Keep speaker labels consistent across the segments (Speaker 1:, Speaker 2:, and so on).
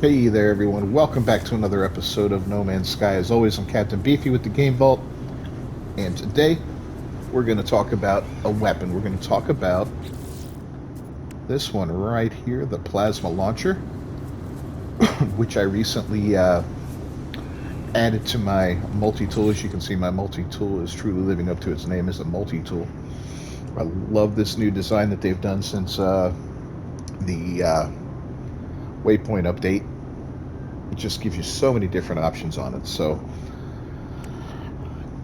Speaker 1: Hey there, everyone. Welcome back to another episode of No Man's Sky. As always, I'm Captain Beefy with the Game Vault, and today we're going to talk about a weapon. We're going to talk about this one right here, the plasma launcher, which I recently added to my multi-tool. As you can see, my multi-tool is truly living up to its name as a multi-tool. I love this new design that they've done since the Waypoint update. It just gives you so many different options on it. So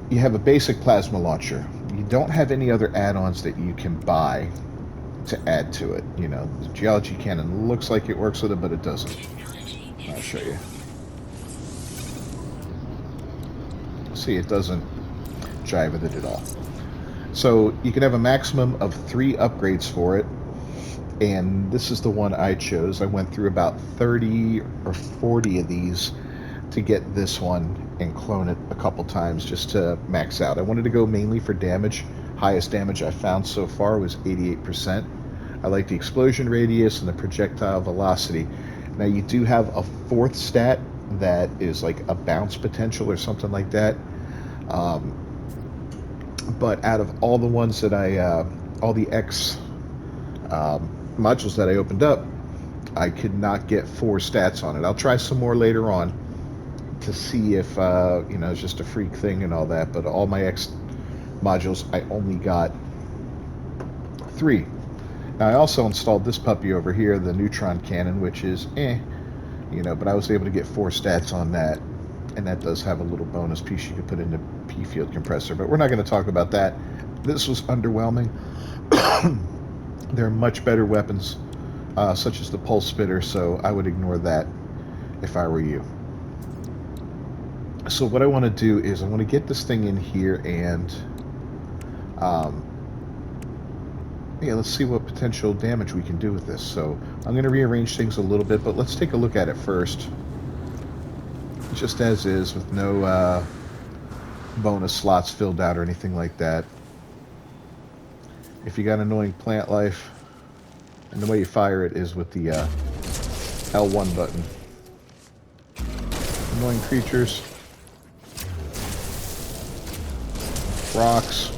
Speaker 1: you have a basic plasma launcher. You don't have any other add-ons that you can buy to add to it. You know, the Geology Cannon looks like it works with it, but it doesn't. I'll show you. See, it doesn't jive with it at all. So you can have a maximum of 3 upgrades for it, and this is the one I chose. I went through about 30 or 40 of these to get this one and clone it a couple times just to max out. I wanted to go mainly for damage. Highest damage I found so far was 88%. I like the explosion radius and the projectile velocity. Now you do have a 4th stat that is like a bounce potential or something like that. But out of all the ones that all the X modules that I opened up, I could not get 4 stats on it. I'll try some more later on to see if it's just a freak thing and all that, but all my X modules I only got 3. Now I also installed this puppy over here, the neutron cannon, which is but I was able to get 4 stats on that, and that does have a little bonus piece you could put in the P field compressor, but we're not going to talk about that. This was underwhelming. There are much better weapons, such as the pulse spitter, so I would ignore that if I were you. So what I want to do is I want to get this thing in here and let's see what potential damage we can do with this. So I'm going to rearrange things a little bit, but let's take a look at it first, just as is, with no bonus slots filled out or anything like that. If you got annoying plant life, and the way you fire it is with the L1 button. Annoying creatures, rocks,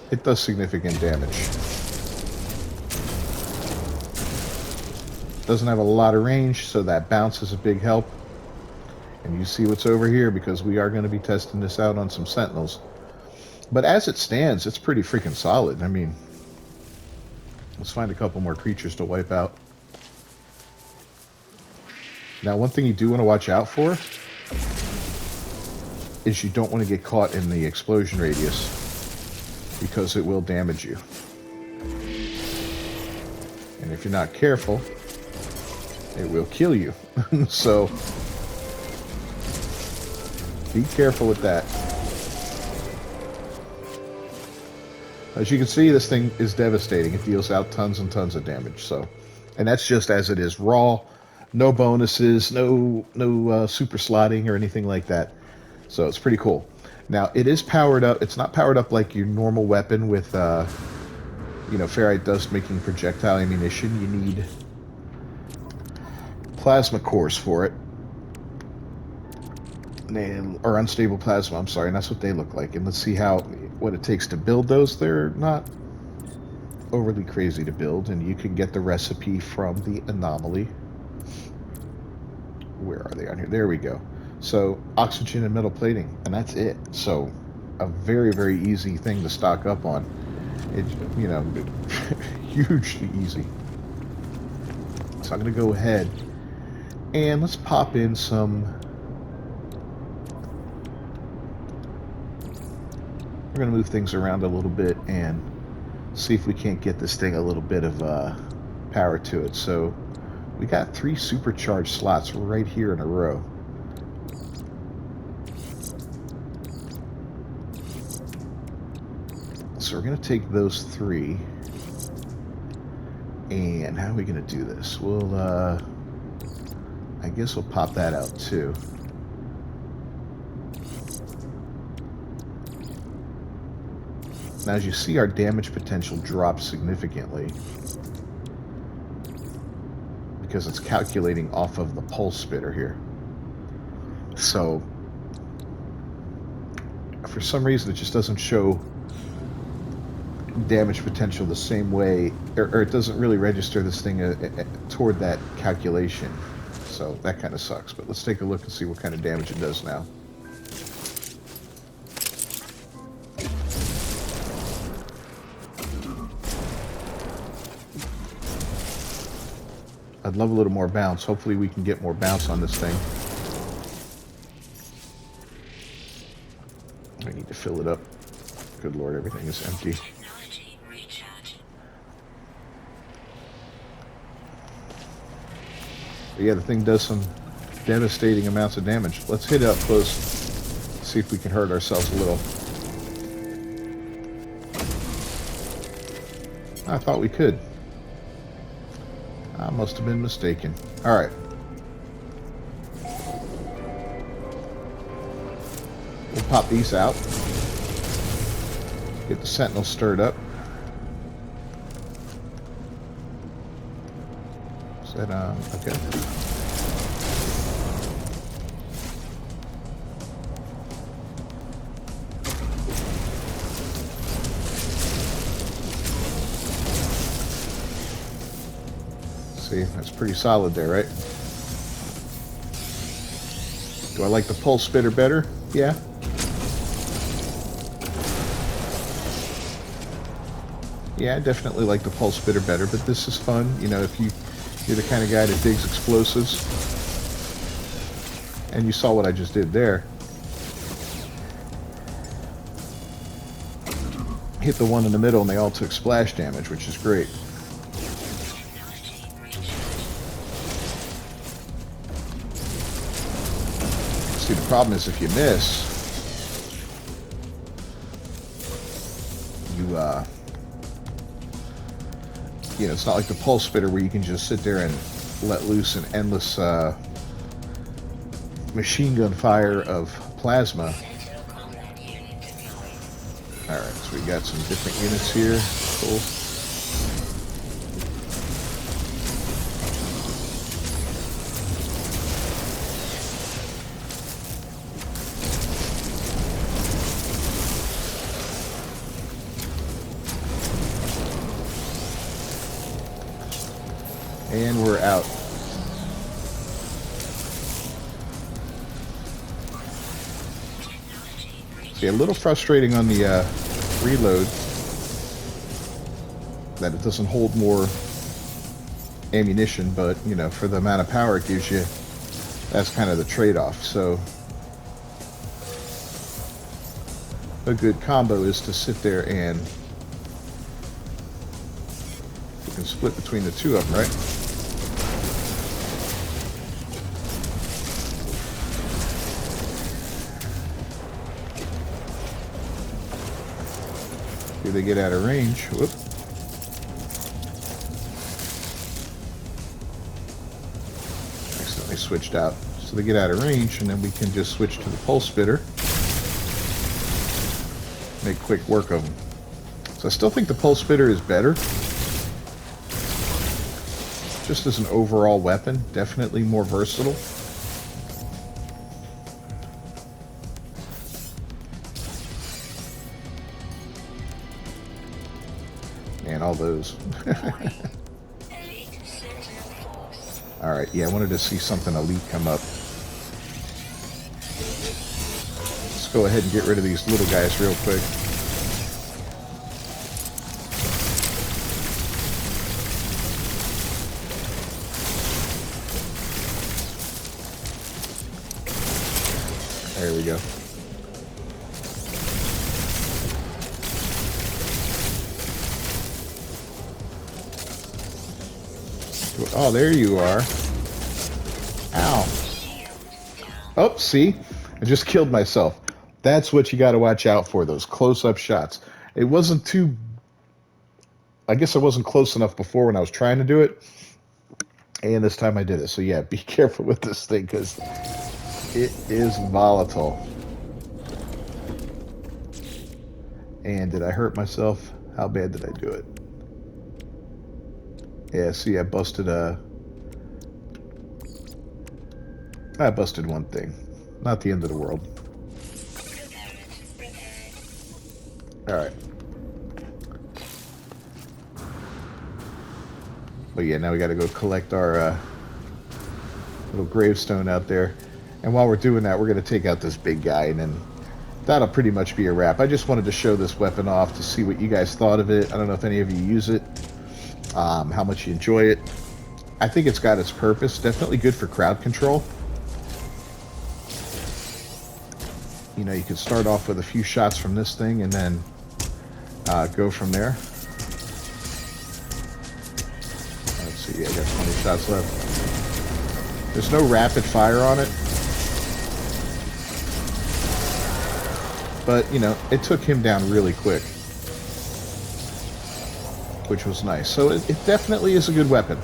Speaker 1: it does significant damage. Doesn't have a lot of range, so that bounce is a big help. And you see what's over here, because we are going to be testing this out on some sentinels. But as it stands, it's pretty freaking solid. I mean, let's find a couple more creatures to wipe out. Now, one thing you do want to watch out for is you don't want to get caught in the explosion radius, because it will damage you. And if you're not careful, it will kill you. So be careful with that. As you can see, this thing is devastating. It deals out tons and tons of damage. So, and that's just as it is, raw, no bonuses, no super slotting or anything like that. So it's pretty cool. Now it is powered up. It's not powered up like your normal weapon with ferrite dust making projectile ammunition. You need plasma cores for it. Or unstable plasma, I'm sorry, and that's what they look like. And let's see what it takes to build those. They're not overly crazy to build, and you can get the recipe from the anomaly. Where are they on here? There we go. So oxygen and metal plating, and that's it. So a very, very easy thing to stock up on. It's hugely easy. So I'm going to go ahead and let's pop in some. We're going to move things around a little bit and see if we can't get this thing a little bit of power to it. So we got 3 supercharged slots right here in a row. So we're going to take those 3. And how are we going to do this? We'll, I guess we'll pop that out too. Now, as you see, our damage potential drops significantly. because it's calculating off of the pulse spitter here. So for some reason it just doesn't show damage potential the same way, or it doesn't really register this thing toward that calculation. So that kind of sucks. But let's take a look and see what kind of damage it does now. I'd love a little more bounce. Hopefully we can get more bounce on this thing. I need to fill it up. Good Lord, everything is empty. But yeah, the thing does some devastating amounts of damage. Let's hit it up close. See if we can hurt ourselves a little. I thought we could. I must have been mistaken. Alright. We'll pop these out. Get the sentinel stirred up. Is that, okay. See, that's pretty solid there, right? Do I like the pulse spitter better? Yeah. Yeah, I definitely like the pulse spitter better, but this is fun. You know, if you're the kind of guy that digs explosives, and you saw what I just did there. Hit the one in the middle and they all took splash damage, which is great. See, the problem is if you miss, you know, it's not like the pulse spitter where you can just sit there and let loose an endless machine gun fire of plasma. Alright, so we got some different units here. Cool. And we're out. See, a little frustrating on the reload that it doesn't hold more ammunition, but you know, for the amount of power it gives you, that's kind of the trade-off. So a good combo is to sit there and you can split between the two of them, right? Here they get out of range. Whoop. Accidentally switched out. So they get out of range, and then we can just switch to the pulse spitter. Make quick work of them. So I still think the pulse spitter is better. Just as an overall weapon, definitely more versatile. And all those. Alright, yeah, I wanted to see something elite come up. Let's go ahead and get rid of these little guys real quick. There we go. Oh, there you are. Ow. Oh, see? I just killed myself. That's what you got to watch out for, those close-up shots. It wasn't too... I guess I wasn't close enough before when I was trying to do it. And this time I did it. So yeah, be careful with this thing because it is volatile. And did I hurt myself? How bad did I do it? Yeah, see, I busted I busted one thing. Not the end of the world. Alright. But yeah, now we gotta go collect our little gravestone out there. And while we're doing that, we're gonna take out this big guy, and then that'll pretty much be a wrap. I just wanted to show this weapon off to see what you guys thought of it. I don't know if any of you use it, how much you enjoy it. I think it's got its purpose. Definitely good for crowd control. You know, you can start off with a few shots from this thing and then go from there. Let's see, I got 20 shots left. There's no rapid fire on it. But, you know, it took him down really quick, which was nice. So it definitely is a good weapon.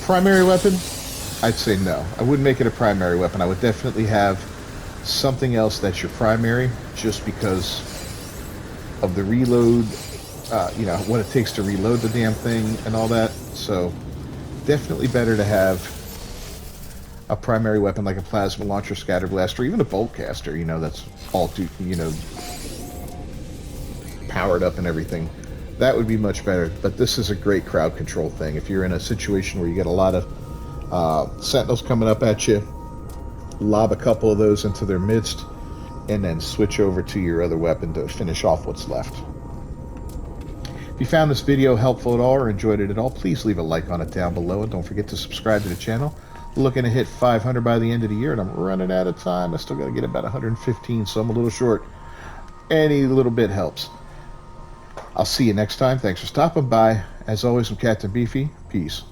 Speaker 1: Primary weapon? I'd say no. I wouldn't make it a primary weapon. I would definitely have something else that's your primary, just because of the reload, you know, what it takes to reload the damn thing and all that. So definitely better to have a primary weapon like a plasma launcher, scatter blast, or even a bolt caster, you know, that's all, you know, powered up and everything. That would be much better. But this is a great crowd control thing. If you're in a situation where you get a lot of sentinels coming up at you, lob a couple of those into their midst, and then switch over to your other weapon to finish off what's left. If you found this video helpful at all or enjoyed it at all, please leave a like on it down below, and don't forget to subscribe to the channel. Looking to hit 500 by the end of the year, and I'm running out of time. I still got to get about 115, so I'm a little short. Any little bit helps. I'll see you next time. Thanks for stopping by. As always, I'm Captain Beefy. Peace.